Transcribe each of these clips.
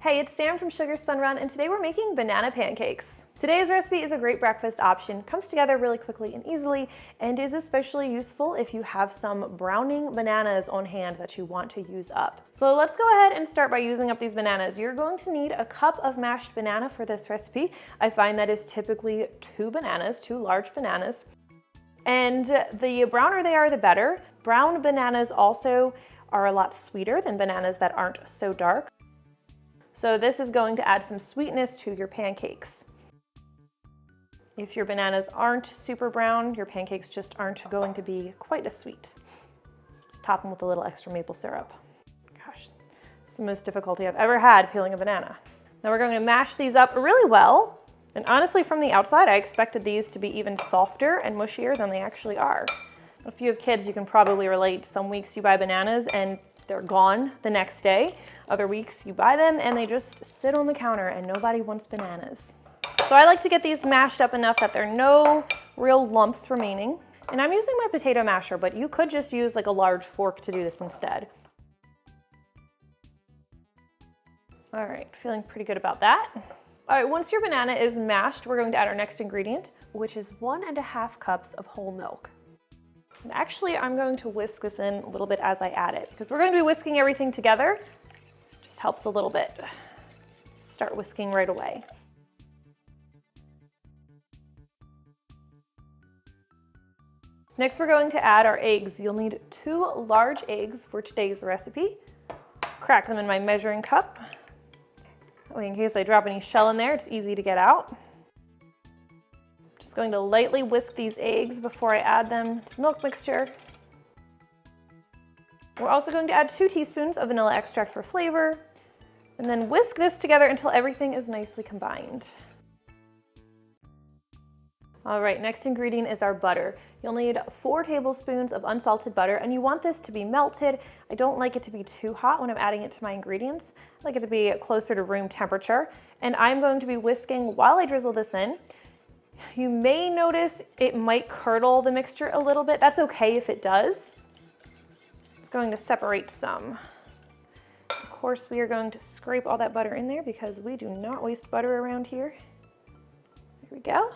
Hey, it's Sam from Sugar Spun and today we're making banana pancakes. Today's recipe is a great breakfast option, comes together really quickly and easily, and is especially useful if you have some browning bananas on hand that you want to use up. So let's go ahead and start by using up these bananas. You're going to need a cup of mashed banana for this recipe. I find that is typically two large bananas. And the browner they are, the better. Brown bananas also are a lot sweeter than bananas that aren't so dark. So this is going to add some sweetness to your pancakes. If your bananas aren't super brown, your pancakes just aren't going to be quite as sweet. Just top them with a little extra maple syrup. Gosh, it's the most difficulty I've ever had peeling a banana. Now we're going to mash these up really well. And honestly, from the outside, I expected these to be even softer and mushier than they actually are. If you have kids, you can probably relate. Some weeks you buy bananas and they're gone the next day. Other weeks you buy them and they just sit on the counter and nobody wants bananas. So I like to get these mashed up enough that there are no real lumps remaining. And I'm using my potato masher, but you could just use like a large fork to do this instead. All right, feeling pretty good about that. All right, once your banana is mashed, we're going to add our next ingredient, which is 1.5 cups of whole milk. And actually, I'm going to whisk this in a little bit as I add it, because we're going to be whisking everything together. Just helps a little bit. Start whisking right away. Next, we're going to add our eggs. You'll need 2 large eggs for today's recipe. Crack them in my measuring cup. In case I drop any shell in there, it's easy to get out. Just going to lightly whisk these eggs before I add them to the milk mixture. We're also going to add 2 teaspoons of vanilla extract for flavor, and then whisk this together until everything is nicely combined. All right, next ingredient is our butter. You'll need 4 tablespoons of unsalted butter, and you want this to be melted. I don't like it to be too hot when I'm adding it to my ingredients. I like it to be closer to room temperature, and I'm going to be whisking while I drizzle this in. You may notice it might curdle the mixture a little bit. That's okay if it does. It's going to separate some. Of course, we are going to scrape all that butter in there because we do not waste butter around here. There we go.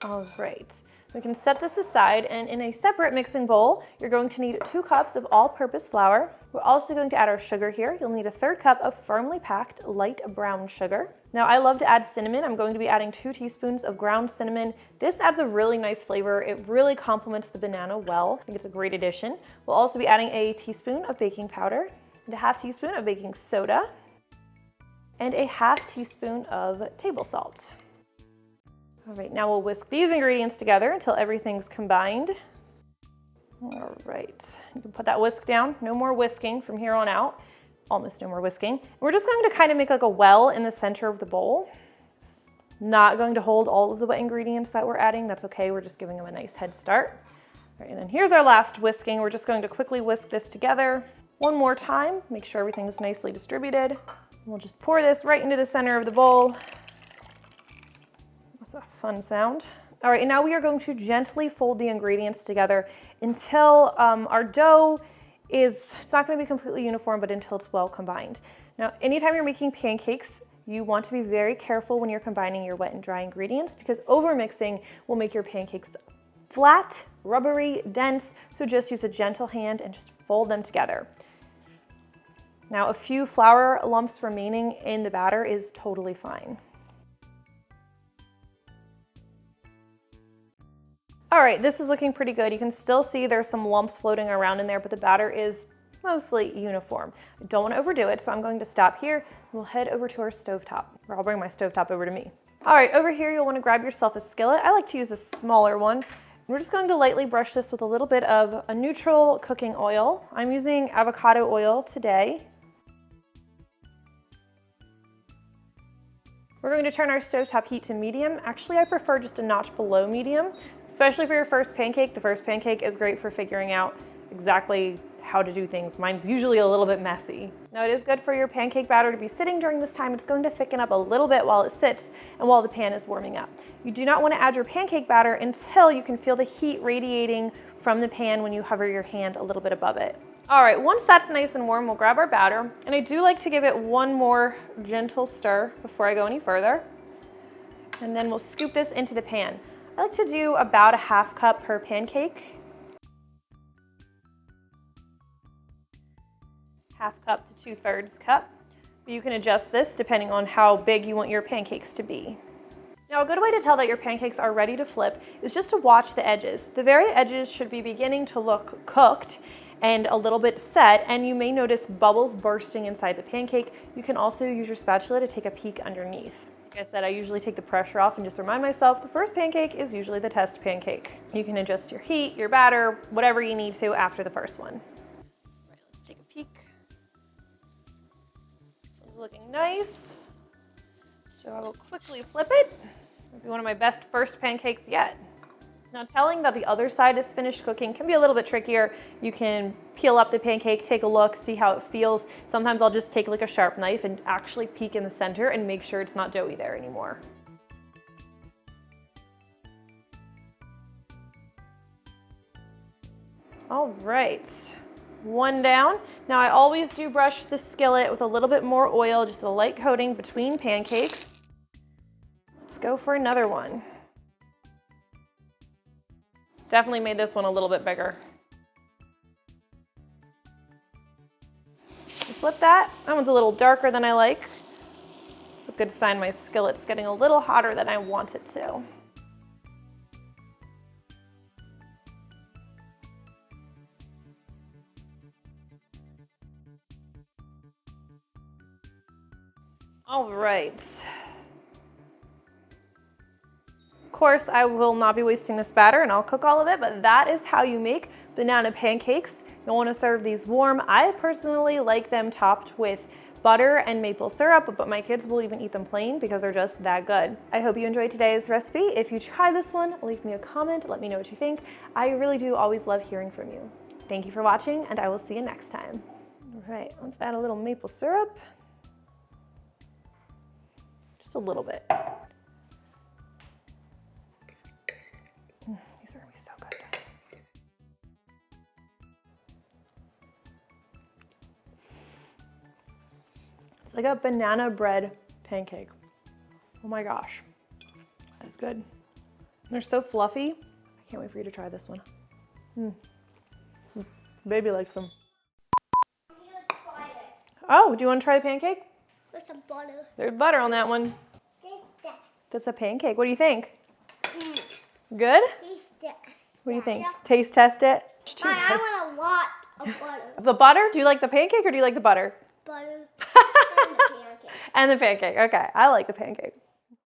All right, we can set this aside, and in a separate mixing bowl, you're going to need 2 cups of all-purpose flour. We're also going to add our sugar here. You'll need a 1/3 cup of firmly packed light brown sugar. Now, I love to add cinnamon. I'm going to be adding 2 teaspoons of ground cinnamon. This adds a really nice flavor. It really complements the banana well. I think it's a great addition. We'll also be adding a teaspoon of baking powder, and a 1/2 teaspoon of baking soda, and a 1/2 teaspoon of table salt. All right, now we'll whisk these ingredients together until everything's combined. All right, you can put that whisk down. No more whisking from here on out. Almost no more whisking. We're just going to kind of make like a well in the center of the bowl. It's not going to hold all of the wet ingredients that we're adding. That's okay, we're just giving them a nice head start. All right, and then here's our last whisking. We're just going to quickly whisk this together one more time. Make sure everything's nicely distributed. We'll just pour this right into the center of the bowl. That's a fun sound. All right, and now we are going to gently fold the ingredients together until our dough it's not going to be completely uniform, but until it's well combined. Now, anytime you're making pancakes, you want to be very careful when you're combining your wet and dry ingredients because overmixing will make your pancakes flat, rubbery, dense, so just use a gentle hand and just fold them together. Now, a few flour lumps remaining in the batter is totally fine. All right, this is looking pretty good. You can still see there's some lumps floating around in there, but the batter is mostly uniform. I don't want to overdo it, so I'm going to stop here. We'll head over to our stovetop, or I'll bring my stovetop over to me. All right, over here, you'll want to grab yourself a skillet. I like to use a smaller one. We're just going to lightly brush this with a little bit of a neutral cooking oil. I'm using avocado oil today. We're going to turn our stovetop heat to medium. Actually, I prefer just a notch below medium, especially for your first pancake. The first pancake is great for figuring out exactly how to do things. Mine's usually a little bit messy. Now, it is good for your pancake batter to be sitting during this time. It's going to thicken up a little bit while it sits and while the pan is warming up. You do not want to add your pancake batter until you can feel the heat radiating from the pan when you hover your hand a little bit above it. All right, once that's nice and warm, we'll grab our batter. And I do like to give it one more gentle stir before I go any further. And then we'll scoop this into the pan. I like to do about a half cup per pancake. Half cup to 2/3 cup. You can adjust this depending on how big you want your pancakes to be. Now, a good way to tell that your pancakes are ready to flip is just to watch the edges. The very edges should be beginning to look cooked and a little bit set, and you may notice bubbles bursting inside the pancake. You can also use your spatula to take a peek underneath. Like I said, I usually take the pressure off and just remind myself the first pancake is usually the test pancake. You can adjust your heat, your batter, whatever you need to after the first one. All right, let's take a peek. This one's looking nice. So I will quickly flip it. It'll be one of my best first pancakes yet. Now, telling that the other side is finished cooking can be a little bit trickier. You can peel up the pancake, take a look, see how it feels. Sometimes I'll just take like a sharp knife and actually peek in the center and make sure it's not doughy there anymore. All right, one down. Now I always do brush the skillet with a little bit more oil, just a light coating between pancakes. Let's go for another one. Definitely made this one a little bit bigger. Flip that. That one's a little darker than I like. It's a good sign my skillet's getting a little hotter than I want it to. All right. Of course, I will not be wasting this batter and I'll cook all of it, but that is how you make banana pancakes. You'll want to serve these warm. I personally like them topped with butter and maple syrup, but my kids will even eat them plain because they're just that good. I hope you enjoyed today's recipe. If you try this one, leave me a comment, let me know what you think. I really do always love hearing from you. Thank you for watching, and I will see you next time. All right, let's add a little maple syrup. Just a little bit. These are gonna be so good. It's like a banana bread pancake. Oh my gosh, that's good. They're so fluffy. I can't wait for you to try this one. Baby likes them. I'm gonna try it Oh, do you want to try the pancake? with some butter. There's butter on that one. Taste that. That's a pancake. What do you think? Good? Taste that. What do you think? Yeah. Taste test it? I want a lot of butter. The butter? Do you like the pancake or do you like the butter? Butter and the pancake. And the pancake. Okay, I like the pancake.